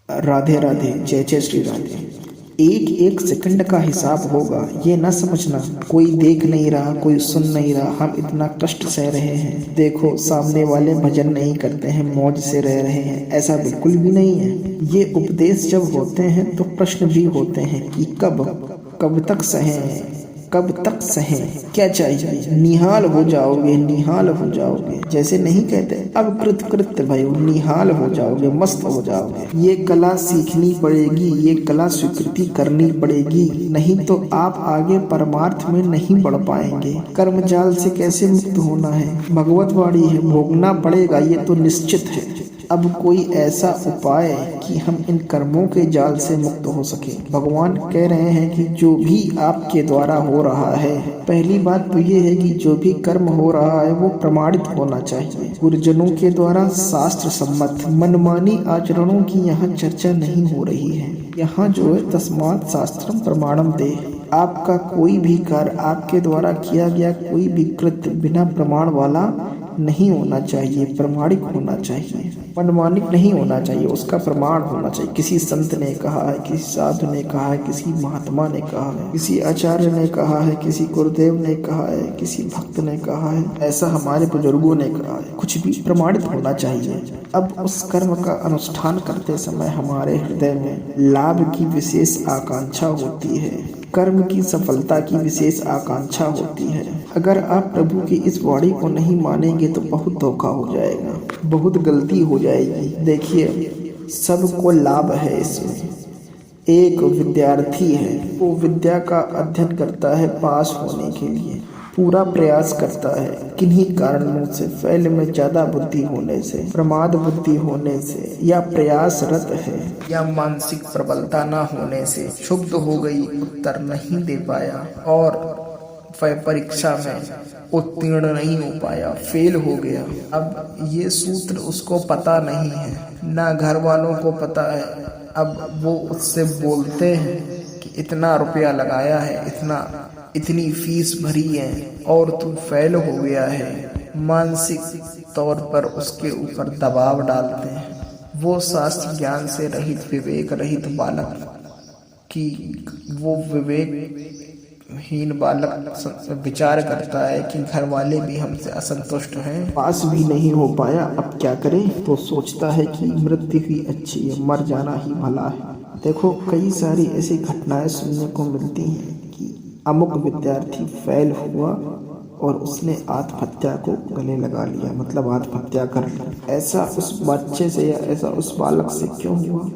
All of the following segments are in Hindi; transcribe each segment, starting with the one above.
राधे राधे, जय जय श्री राधे। एक एक सेकंड का हिसाब होगा, ये ना समझना कोई देख नहीं रहा, कोई सुन नहीं रहा, हम इतना कष्ट सह रहे हैं। देखो सामने वाले भजन नहीं करते हैं, मौज से रह रहे हैं, ऐसा बिल्कुल भी नहीं है। ये उपदेश जब होते हैं तो प्रश्न भी होते हैं कि कब तक सहें, कब तक सहें, क्या चाहिए? निहाल हो जाओगे, निहाल हो जाओगे। जैसे नहीं कहते अब कृत भयो, निहाल हो जाओगे, मस्त हो जाओगे। ये कला सीखनी पड़ेगी, ये कला स्वीकृति करनी पड़ेगी, नहीं तो आप आगे परमार्थ में नहीं बढ़ पाएंगे। कर्म जाल से कैसे मुक्त होना है? भगवत वाणी है, भोगना पड़ेगा, ये तो निश्चित है। अब कोई ऐसा उपाय कि हम इन कर्मों के जाल से मुक्त हो सके। भगवान कह रहे हैं कि जो भी आपके द्वारा हो रहा है, पहली बात तो ये है कि जो भी कर्म हो रहा है वो प्रमाणित होना चाहिए, गुरुजनों के द्वारा शास्त्र सम्मत। मनमानी आचरणों की यहाँ चर्चा नहीं हो रही है। यहाँ जो है तस्मात् शास्त्रम प्रमाणम दे। आपका कोई भी कार्य, आपके द्वारा किया गया कोई भी कृत्य बिना प्रमाण वाला नहीं होना चाहिए, प्रमाणिक होना चाहिए, मनमानिक नहीं होना चाहिए, उसका प्रमाण होना चाहिए। किसी संत ने कहा है, किसी साधु ने कहा है, किसी महात्मा ने कहा है, किसी आचार्य ने कहा है, किसी गुरुदेव ने कहा है, किसी भक्त ने कहा है, ऐसा हमारे बुजुर्गों ने कहा है। कुछ भी प्रमाणित होना चाहिए। अब उस कर्म का अनुष्ठान करते समय हमारे हृदय में लाभ की विशेष आकांक्षा होती है, कर्म की सफलता की विशेष आकांक्षा होती है। अगर आप प्रभु की इस वाणी को नहीं मानेंगे तो बहुत धोखा हो जाएगा, बहुत गलती हो जाएगी। देखिए सबको लाभ है इसमें। एक विद्यार्थी है, वो विद्या का अध्ययन करता है पास होने के लिए, पूरा प्रयास करता है, किन्हीं कारणों से, फैल में ज्यादा बुद्धि होने से, प्रमाद बुद्धि होने से, या प्रयासरत है, या मानसिक प्रबलता न होने से क्षुब्ध हो गई, उत्तर नहीं दे पाया और परीक्षा में उत्तीर्ण नहीं हो पाया, फेल हो गया। अब ये सूत्र उसको पता नहीं है, ना घर वालों को पता है। अब वो उससे बोलते हैं कि इतना रुपया लगाया है, इतनी फीस भरी है और तू फेल हो गया है। मानसिक तौर पर उसके ऊपर दबाव डालते हैं। वो शास्त्र ज्ञान से रहित, विवेक रहित बालक की, वो विवेकहीन बालक विचार करता है कि घर वाले भी हमसे असंतुष्ट हैं, पास भी नहीं हो पाया, अब क्या करें? तो सोचता है कि मृत्यु ही अच्छी है, मर जाना ही भला है। देखो कई सारी ऐसी घटनाएं सुनने को मिलती हैं कि अमुक विद्यार्थी फेल हुआ और उसने आत्महत्या को गले लगा लिया, मतलब आत्महत्या कर ली। ऐसा उस बच्चे से या ऐसा उस बालक से क्यों हुआ?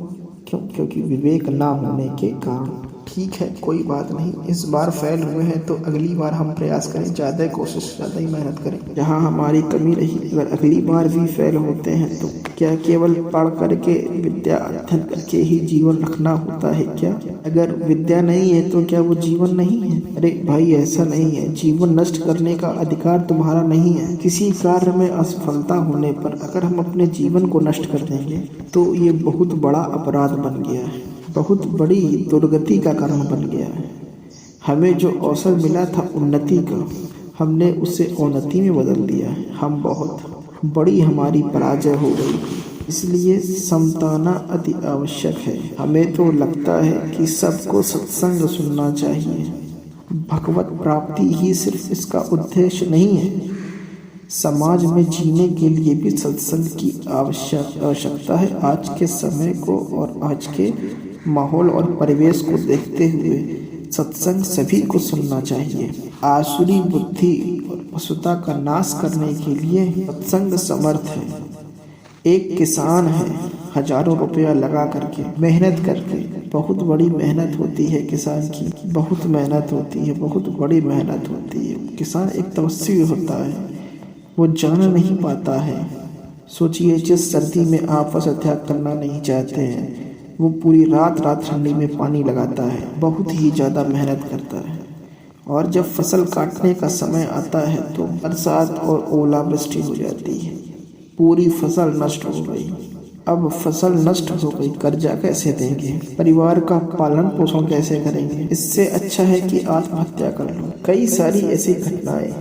क्योंकि विवेक ना होने के कारण। ठीक है, कोई बात नहीं, इस बार फेल हुए हैं तो अगली बार हम प्रयास करें, ज़्यादा कोशिश, ज़्यादा ही मेहनत करें। जहाँ हमारी कमी रही, अगर अगली बार भी फेल होते हैं तो क्या केवल पढ़ करके, विद्या अध्ययन करके ही जीवन रखना होता है क्या? अगर विद्या नहीं है तो क्या वो जीवन नहीं है? अरे भाई ऐसा नहीं है, जीवन नष्ट करने का अधिकार तुम्हारा नहीं है। किसी कार्य में असफलता होने पर अगर हम अपने जीवन को नष्ट कर देंगे तो ये बहुत बड़ा अपराध बन गया है, बहुत बड़ी दुर्गति का कारण बन गया है। हमें जो अवसर मिला था उन्नति का, हमने उसे अवनति में बदल दिया है। हम बहुत बड़ी हमारी पराजय हो गई, इसलिए समताना अति आवश्यक है। हमें तो लगता है कि सबको सत्संग सुनना चाहिए। भगवत प्राप्ति ही सिर्फ इसका उद्देश्य नहीं है, समाज में जीने के लिए भी सत्संग की आवश्यकता है। आज के समय को और आज के माहौल और परिवेश को देखते हुए सत्संग सभी को सुनना चाहिए। आसुरी बुद्धि और पशुता का नाश करने के लिए सत्संग समर्थ है। एक किसान है, हजारों रुपया लगा करके, मेहनत करके, बहुत बड़ी मेहनत होती है किसान की, बहुत मेहनत होती है, बहुत बड़ी मेहनत होती है। किसान एक तपस्वी होता है, वो जान नहीं पाता है। सोचिए जिस सर्दी में आप फसल त्याग करना नहीं चाहते हैं, वो पूरी रात ठंडी में पानी लगाता है, बहुत ही ज़्यादा मेहनत करता है, और जब फसल काटने का समय आता है तो बरसात और ओलावृष्टि हो जाती है, पूरी फसल नष्ट हो गई। अब फसल नष्ट हो गई, कर्जा कैसे देंगे? परिवार का पालन पोषण कैसे करेंगे? इससे अच्छा है कि आत्महत्या कर लो। कई सारी ऐसी घटनाएं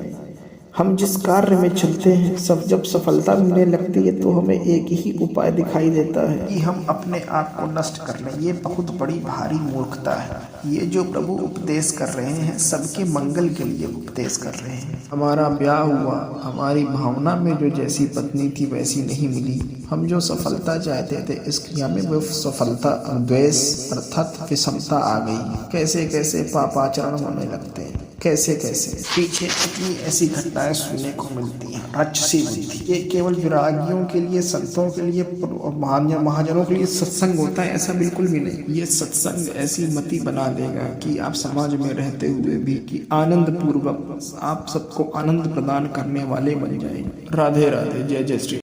हम जिस कार्य में चलते हैं सब जब सफलता मिलने लगती है तो हमें एक ही उपाय दिखाई देता है कि हम अपने आप को नष्ट कर लें। ये बहुत बड़ी भारी मूर्खता है। ये जो प्रभु उपदेश कर रहे हैं सबके मंगल के लिए उपदेश कर रहे हैं। हमारा ब्याह हुआ, हमारी भावना में जो जैसी पत्नी थी वैसी नहीं मिली। हम जो सफलता चाहते थे इस क्रिया में वो सफलता द्वेष अर्थात विषमता आ गई। कैसे कैसे पापाचरण होने लगते हैं, कैसे कैसे पीछे कितनी ऐसी घटनाएं सुनने को मिलती हैं। राक्षसी बुद्धि, ये केवल विरागियों के लिए, संतों के लिए और महाजनों के लिए सत्संग होता है, ऐसा बिल्कुल भी नहीं। ये सत्संग ऐसी मति बना देगा कि आप समाज में रहते हुए भी कि आनंद पूर्वक आप सबको आनंद प्रदान करने वाले बन जाएंगे। राधे राधे, जय जय श्री।